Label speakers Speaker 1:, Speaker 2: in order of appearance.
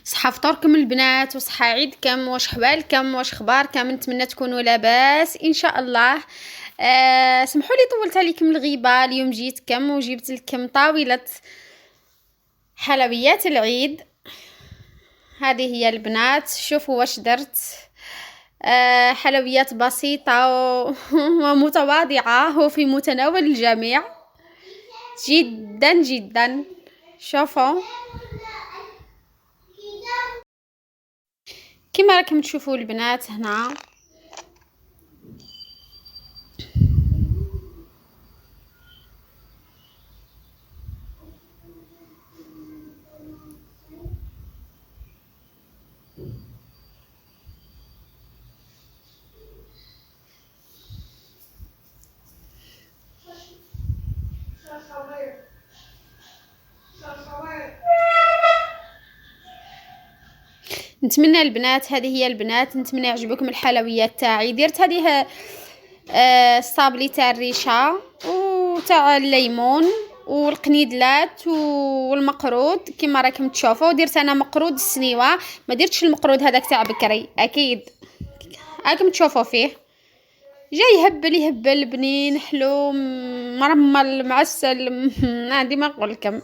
Speaker 1: صحة فطوركم البنات، وصحة عيدكم، واش حوالكم، واش اخباركم؟ نتمنى تكونوا لاباس ان شاء الله. سمحوا لي طولت عليكم الغيبه. اليوم جيتكم وجبت لكم طاوله حلويات العيد. هذه هي البنات، شوفوا واش درت. حلويات بسيطه ومتواضعه وفي متناول الجميع جدا جدا. شوفوا كما راكم تشوفوا البنات هنا. نتمنى البنات، هذه هي البنات، نتمنى يعجبكم الحلويات تاعي. درت هذه الصابلي تاع الريشه وتاع الليمون والقنيدلات والمقرود كما راكم تشوفوا. درت انا مقرود السنيوه، ما درتش المقرود هذاك تاع بكري اكيد راكم تشوفوا فيه. جاي يهبل بنين حلو مرمل معسل. عندي ما نقول لكم.